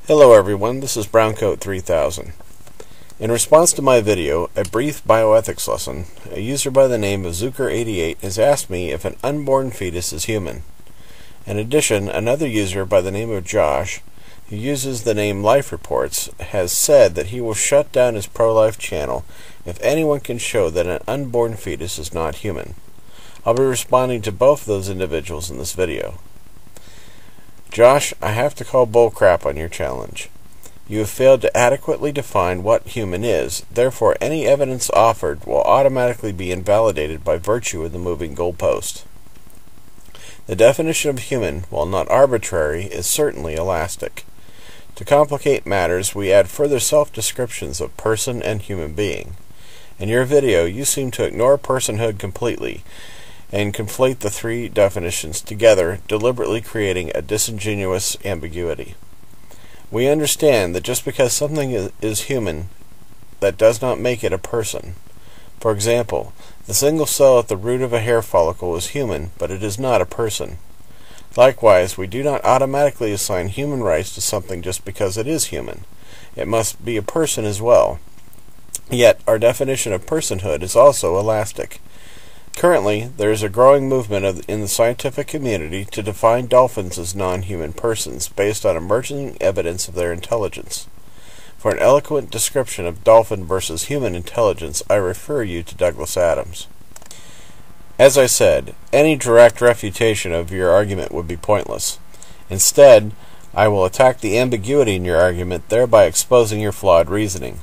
Hello everyone, this is Browncoat 3000. In response to my video, A Brief Bioethics Lesson, a user by the name of Zucker88 has asked me if an unborn fetus is human. In addition, another user by the name of Josh, who uses the name Lifereports, has said that he will shut down his pro-life channel if anyone can show that an unborn fetus is not human. I'll be responding to both of those individuals in this video. Josh, I have to call bullcrap on your challenge. You have failed to adequately define what human is, therefore any evidence offered will automatically be invalidated by virtue of the moving goalpost. The definition of human, while not arbitrary, is certainly elastic. To complicate matters, we add further self-descriptions of person and human being. In your video, you seem to ignore personhood completely, and conflate the three definitions together, deliberately creating a disingenuous ambiguity. We understand that just because something is human, that does not make it a person. For example, the single cell at the root of a hair follicle is human, but it is not a person. Likewise, we do not automatically assign human rights to something just because it is human. It must be a person as well. Yet, our definition of personhood is also elastic. Currently, there is a growing movement in the scientific community to define dolphins as non-human persons based on emerging evidence of their intelligence. For an eloquent description of dolphin versus human intelligence, I refer you to Douglas Adams. As I said, any direct refutation of your argument would be pointless. Instead, I will attack the ambiguity in your argument, thereby exposing your flawed reasoning.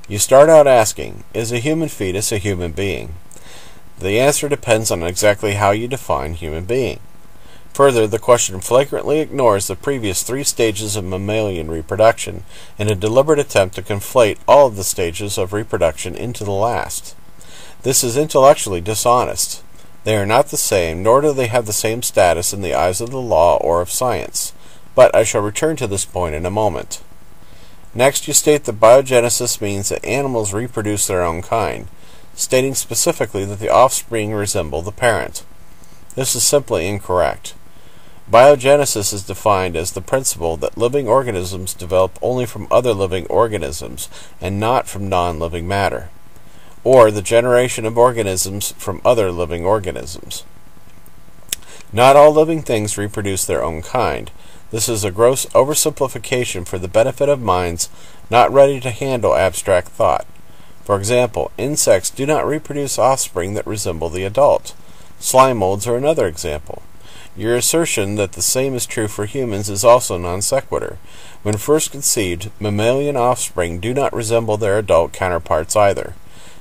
You start out asking, is a human fetus a human being? The answer depends on exactly how you define human being. Further, the question flagrantly ignores the previous three stages of mammalian reproduction in a deliberate attempt to conflate all of the stages of reproduction into the last. This is intellectually dishonest. They are not the same, nor do they have the same status in the eyes of the law or of science. But I shall return to this point in a moment. Next, you state that biogenesis means that animals reproduce their own kind, stating specifically that the offspring resemble the parent. This is simply incorrect. Biogenesis is defined as the principle that living organisms develop only from other living organisms and not from non-living matter, or the generation of organisms from other living organisms. Not all living things reproduce their own kind. This is a gross oversimplification for the benefit of minds not ready to handle abstract thought. For example, insects do not reproduce offspring that resemble the adult. Slime molds are another example. Your assertion that the same is true for humans is also non sequitur. When first conceived, mammalian offspring do not resemble their adult counterparts either.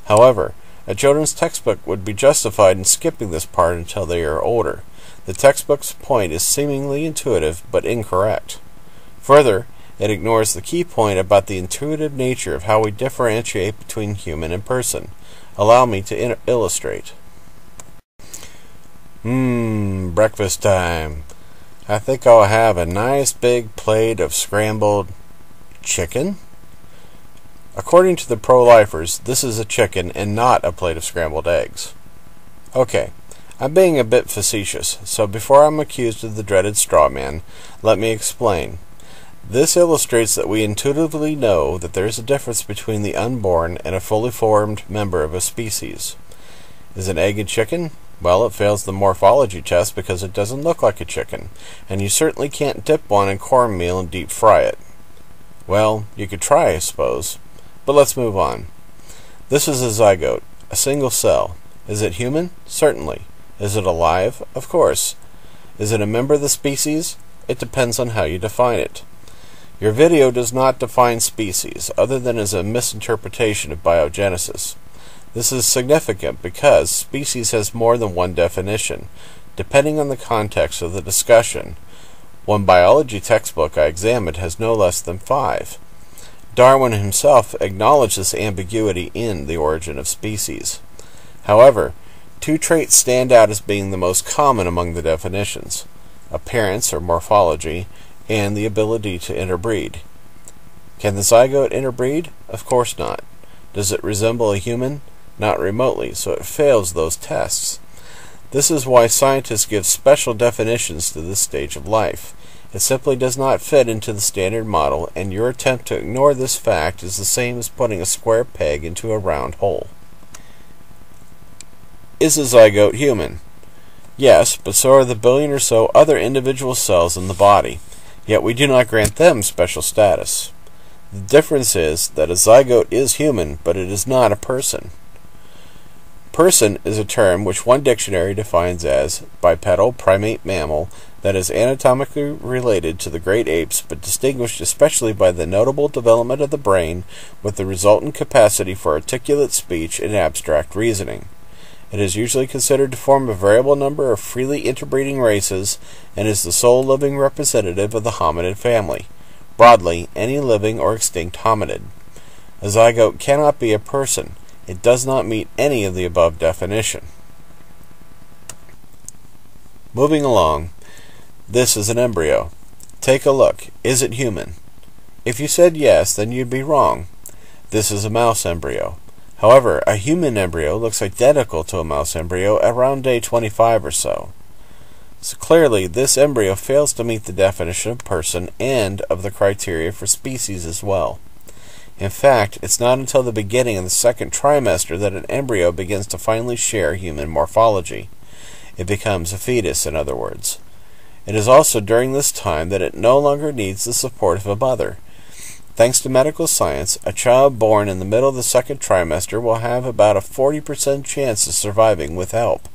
However, a children's textbook would be justified in skipping this part until they are older. The textbook's point is seemingly intuitive, but incorrect. Further, it ignores the key point about the intuitive nature of how we differentiate between human and person. Allow me to illustrate. Breakfast time. I think I'll have a nice big plate of scrambled chicken. According to the pro-lifers, this is a chicken and not a plate of scrambled eggs. Okay, I'm being a bit facetious, so before I'm accused of the dreaded straw man, let me explain. This illustrates that we intuitively know that there is a difference between the unborn and a fully formed member of a species. Is an egg a chicken? Well, it fails the morphology test because it doesn't look like a chicken, and you certainly can't dip one in cornmeal and deep fry it. Well, you could try, I suppose, but let's move on. This is a zygote, a single cell. Is it human? Certainly. Is it alive? Of course. Is it a member of the species? It depends on how you define it. Your video does not define species, other than as a misinterpretation of biogenesis. This is significant because species has more than one definition, depending on the context of the discussion. One biology textbook I examined has no less than 5. Darwin himself acknowledged this ambiguity in The Origin of Species. However, 2 traits stand out as being the most common among the definitions: appearance or morphology, and the ability to interbreed. Can the zygote interbreed? Of course not. Does it resemble a human? Not remotely, so it fails those tests. This is why scientists give special definitions to this stage of life. It simply does not fit into the standard model, and your attempt to ignore this fact is the same as putting a square peg into a round hole. Is a zygote human? Yes, but so are the billion or so other individual cells in the body, yet we do not grant them special status. The difference is that a zygote is human, but it is not a person. Person is a term which one dictionary defines as bipedal primate mammal that is anatomically related to the great apes, but distinguished especially by the notable development of the brain with the resultant capacity for articulate speech and abstract reasoning. It is usually considered to form a variable number of freely interbreeding races and is the sole living representative of the hominid family. Broadly, any living or extinct hominid. A zygote cannot be a person. It does not meet any of the above definition. Moving along, this is an embryo. Take a look. Is it human? If you said yes, then you'd be wrong. This is a mouse embryo. However, a human embryo looks identical to a mouse embryo around day 25 or so. So clearly, this embryo fails to meet the definition of person and of the criteria for species as well. In fact, it's not until the beginning of the second trimester that an embryo begins to finally share human morphology. It becomes a fetus, in other words. It is also during this time that it no longer needs the support of a mother. Thanks to medical science, a child born in the middle of the second trimester will have about a 40% chance of surviving with help.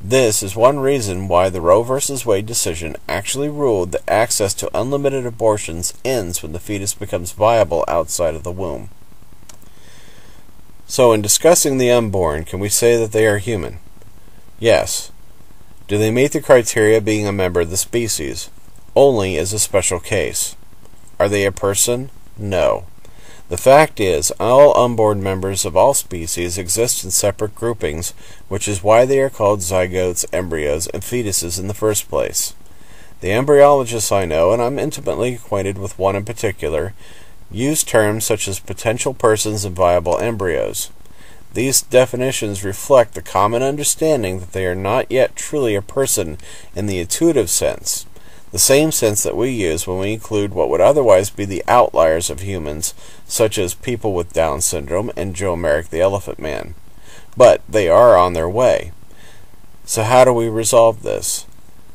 This is one reason why the Roe v. Wade decision actually ruled that access to unlimited abortions ends when the fetus becomes viable outside of the womb. So in discussing the unborn, can we say that they are human? Yes. Do they meet the criteria of being a member of the species? Only as a special case. Are they a person? No. The fact is, all unborn members of all species exist in separate groupings, which is why they are called zygotes, embryos, and fetuses in the first place. The embryologists I know, and I'm intimately acquainted with one in particular, use terms such as potential persons and viable embryos. These definitions reflect the common understanding that they are not yet truly a person in the intuitive sense, the same sense that we use when we include what would otherwise be the outliers of humans, such as people with Down syndrome and Joe Merrick the Elephant Man. But they are on their way. So how do we resolve this?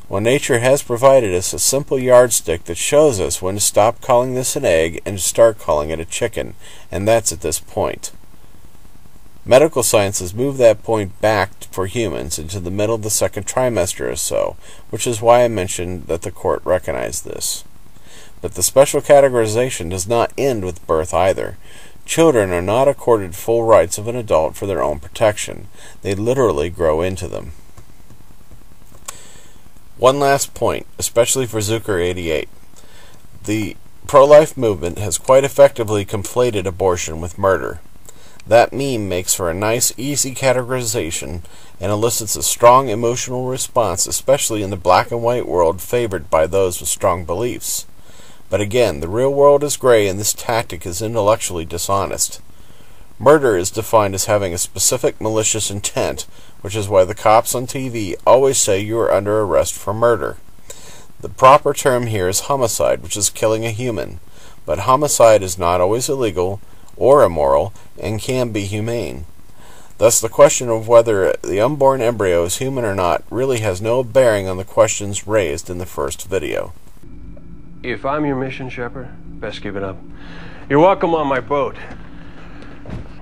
Well, nature has provided us a simple yardstick that shows us when to stop calling this an egg and to start calling it a chicken, and that's at this point. Medical science has moved that point back for humans into the middle of the second trimester or so, which is why I mentioned that the court recognized this. But the special categorization does not end with birth either. Children are not accorded full rights of an adult for their own protection. They literally grow into them. One last point, especially for Zucker88. The pro-life movement has quite effectively conflated abortion with murder. That meme makes for a nice, easy categorization and elicits a strong emotional response, especially in the black and white world favored by those with strong beliefs. But again, the real world is gray and this tactic is intellectually dishonest. Murder is defined as having a specific malicious intent, which is why the cops on TV always say you are under arrest for murder. The proper term here is homicide, which is killing a human. But homicide is not always illegal or immoral, and can be humane. Thus the question of whether the unborn embryo is human or not really has no bearing on the questions raised in the first video. If I'm your mission shepherd, best give it up. You're welcome on my boat.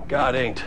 God ain't.